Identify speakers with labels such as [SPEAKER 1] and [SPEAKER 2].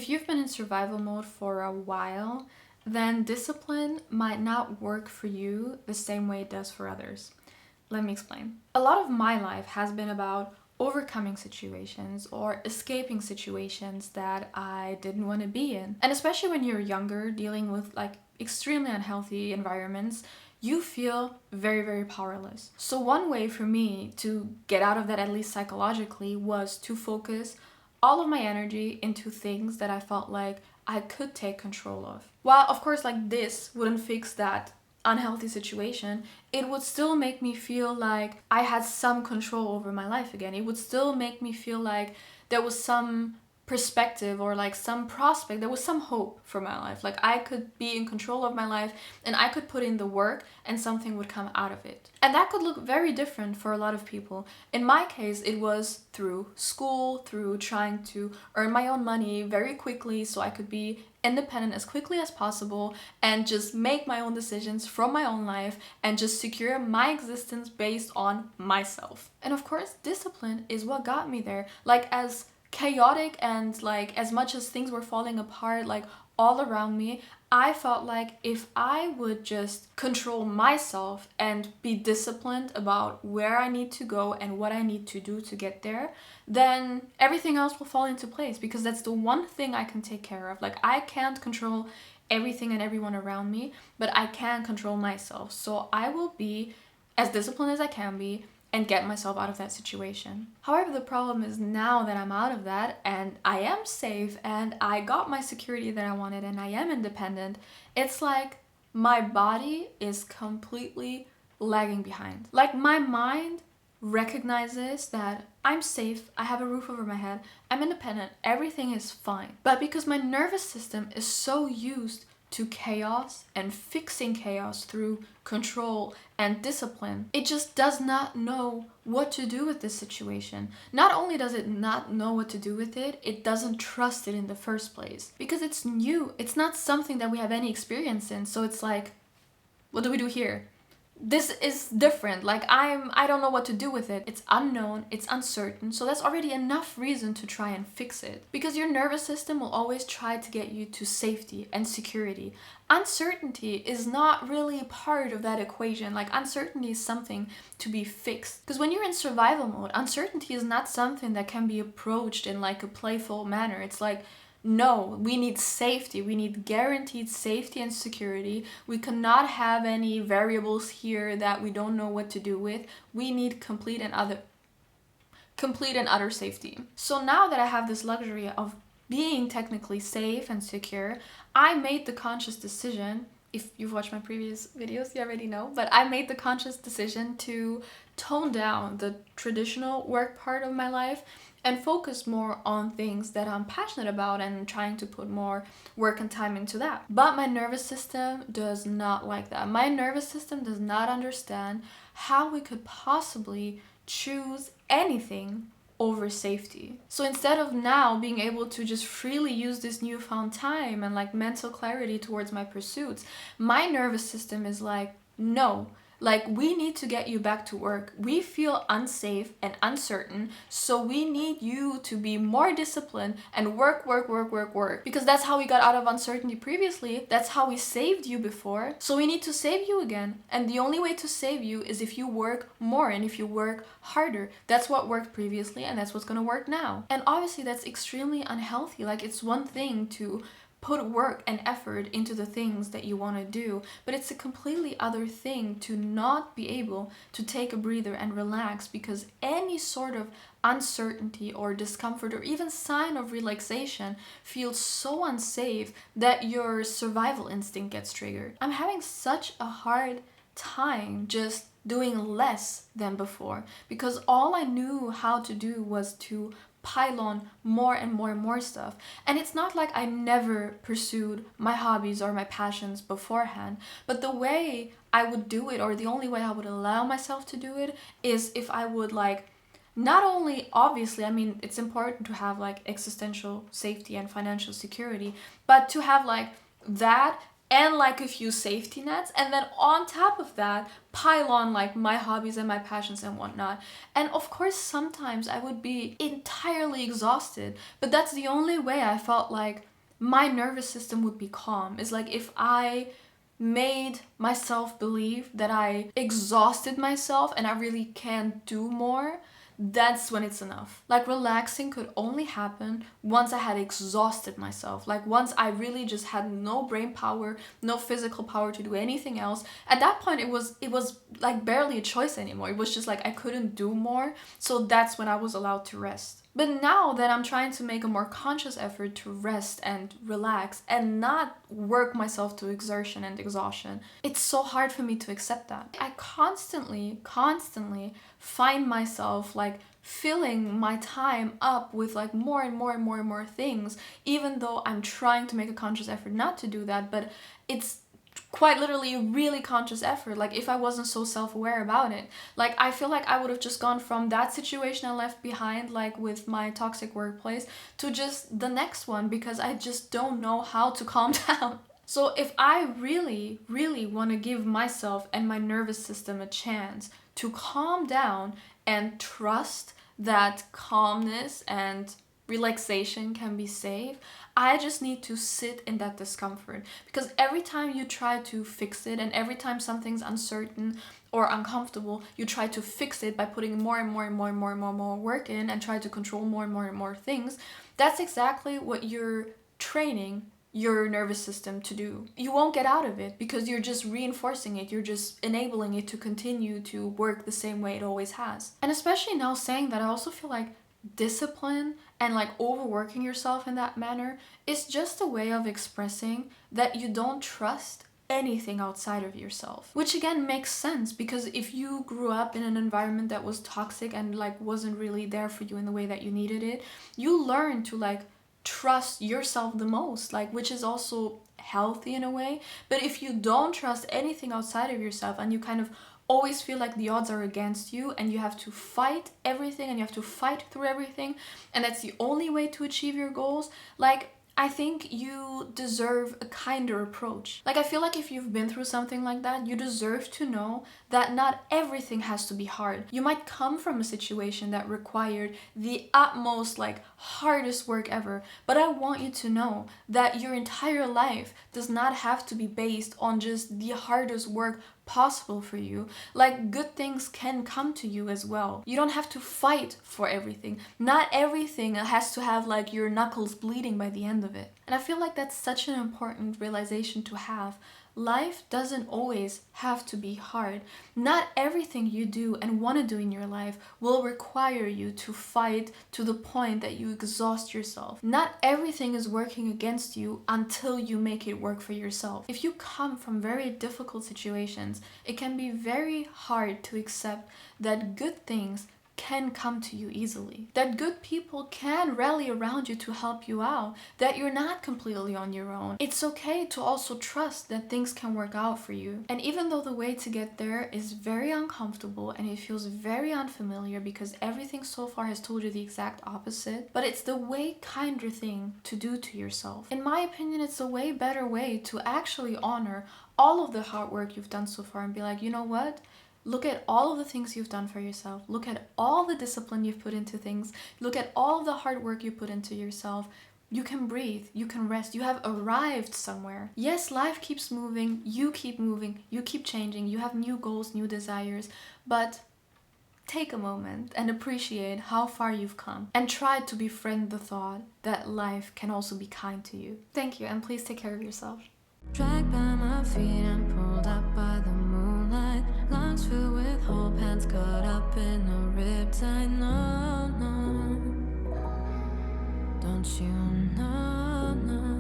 [SPEAKER 1] If you've been in survival mode for a while, then discipline might not work for you the same way it does for others. Let me explain. A lot of my life has been about overcoming situations or escaping situations that I didn't want to be in. And especially when you're younger, dealing with like extremely unhealthy environments, you feel very, very powerless. So, one way for me to get out of that, at least psychologically, was to focus all of my energy into things that I felt like I could take control of. While, of course, like this wouldn't fix that unhealthy situation, it would still make me feel like I had some control over my life again. It would still make me feel like there was some perspective or like some prospect, there was some hope for my life. Like I could be in control of my life and I could put in the work and something would come out of it. And that could look very different for a lot of people. In my case, it was through school, through trying to earn my own money very quickly so I could be independent as quickly as possible and just make my own decisions from my own life and just secure my existence based on myself. And of course, discipline is what got me there. Like as chaotic and like as much as things were falling apart like all around me, I felt like if I would just control myself and be disciplined about where I need to go and what I need to do to get there, then everything else will fall into place, because that's the one thing I can take care of. Like I can't control everything and everyone around me, but I can control myself. So I will be as disciplined as I can be and get myself out of that situation. However, the problem is now that I'm out of that and I am safe and I got my security that I wanted and I am independent, it's like my body is completely lagging behind. Like my mind recognizes that I'm safe, I have a roof over my head, I'm independent, everything is fine. But because my nervous system is so used to chaos and fixing chaos through control and discipline, it just does not know what to do with this situation. Not only does it not know what to do with it, it doesn't trust it in the first place. Because it's new, it's not something that we have any experience in, so it's like, what do we do here? This is different. Like I don't know what to do with it. It's unknown, it's uncertain. So that's already enough reason to try and fix it. Because your nervous system will always try to get you to safety and security. Uncertainty is not really part of that equation. Like uncertainty is something to be fixed. Because when you're in survival mode, uncertainty is not something that can be approached in like a playful manner. It's like, no, we need safety. We need guaranteed safety and security. We cannot have any variables here that we don't know what to do with. We need complete and utter safety. So now that I have this luxury of being technically safe and secure, I made the conscious decision. If you've watched my previous videos, you already know, but I made the conscious decision to tone down the traditional work part of my life and focus more on things that I'm passionate about and trying to put more work and time into that. But my nervous system does not like that. My nervous system does not understand how we could possibly choose anything over safety. So instead of now being able to just freely use this newfound time and like mental clarity towards my pursuits, my nervous system is like, no, like we need to get you back to work. We feel unsafe and uncertain, so we need you to be more disciplined and work. Because that's how we got out of uncertainty previously. That's how we saved you before. So we need to save you again. And the only way to save you is if you work more and if you work harder. That's what worked previously and that's what's gonna work now. And obviously that's extremely unhealthy. Like it's one thing to put work and effort into the things that you want to do, but it's a completely other thing to not be able to take a breather and relax, because any sort of uncertainty or discomfort or even sign of relaxation feels so unsafe that your survival instinct gets triggered. I'm having such a hard time just doing less than before, because all I knew how to do was to pile on more and more stuff. And it's not like I never pursued my hobbies or my passions beforehand, but the way I would do it, or the only way I would allow myself to do it, is if I would like, not only obviously, I mean, it's important to have like existential safety and financial security, but to have like that and like a few safety nets, and then on top of that pile on like my hobbies and my passions and whatnot. And of course sometimes I would be entirely exhausted, but that's the only way I felt like my nervous system would be calm, is like if I made myself believe that I exhausted myself and I really can't do more, that's when it's enough. Like relaxing could only happen once I had exhausted myself. Like once I really just had no brain power, no physical power to do anything else. At that point it was like barely a choice anymore. It was just like I couldn't do more. So that's when I was allowed to rest. But now that I'm trying to make a more conscious effort to rest and relax and not work myself to exertion and exhaustion, it's so hard for me to accept that. I constantly find myself like filling my time up with like more and more things, even though I'm trying to make a conscious effort not to do that. But it's quite literally a really conscious effort. Like if I wasn't so self-aware about it, like I feel like I would have just gone from that situation I left behind, like with my toxic workplace, to just the next one, because I just don't know how to calm down. So if I really want to give myself and my nervous system a chance to calm down and trust that calmness and relaxation can be safe, I just need to sit in that discomfort. Because every time you try to fix it, and every time something's uncertain or uncomfortable, you try to fix it by putting more and more work in and try to control more and more things. That's exactly what you're training your nervous system to do. You won't get out of it because you're just reinforcing it. You're just enabling it to continue to work the same way it always has. And especially now saying that, I also feel like discipline and like overworking yourself in that manner is just a way of expressing that you don't trust anything outside of yourself. Which again makes sense, because if you grew up in an environment that was toxic and like wasn't really there for you in the way that you needed it, you learn to like trust yourself the most, like, which is also healthy in a way. But if you don't trust anything outside of yourself and you kind of always feel like the odds are against you and you have to fight everything and you have to fight through everything, and that's the only way to achieve your goals, like, I think you deserve a kinder approach. Like, I feel like if you've been through something like that, you deserve to know that not everything has to be hard. You might come from a situation that required the utmost, like, hardest work ever, but I want you to know that your entire life does not have to be based on just the hardest work possible for you. Like, good things can come to you as well. You don't have to fight for everything. Not everything has to have like your knuckles bleeding by the end of it. And I feel like that's such an important realization to have. Life doesn't always have to be hard. Not everything you do and want to do in your life will require you to fight to the point that you exhaust yourself. Not everything is working against you until you make it work for yourself. If you come from very difficult situations, it can be very hard to accept that good things can come to you easily, that good people can rally around you to help you out, that you're not completely on your own. It's okay to also trust that things can work out for you. And even though the way to get there is very uncomfortable and it feels very unfamiliar because everything so far has told you the exact opposite, but it's the way kinder thing to do to yourself. In my opinion, it's a way better way to actually honor all of the hard work you've done so far and be like, you know what? Look at all of the things you've done for yourself. Look at all the discipline you've put into things. Look at all of the hard work you put into yourself. You can breathe. You can rest. You have arrived somewhere. Yes, life keeps moving. You keep changing. You have new goals, new desires. But take a moment and appreciate how far you've come. And try to befriend the thought that life can also be kind to you. Thank you, and please take care of yourself.
[SPEAKER 2] Dragged by my feet and pulled up by the moonlight. Lungs filled with whole pants caught up in a riptide. No, no, don't you know, no.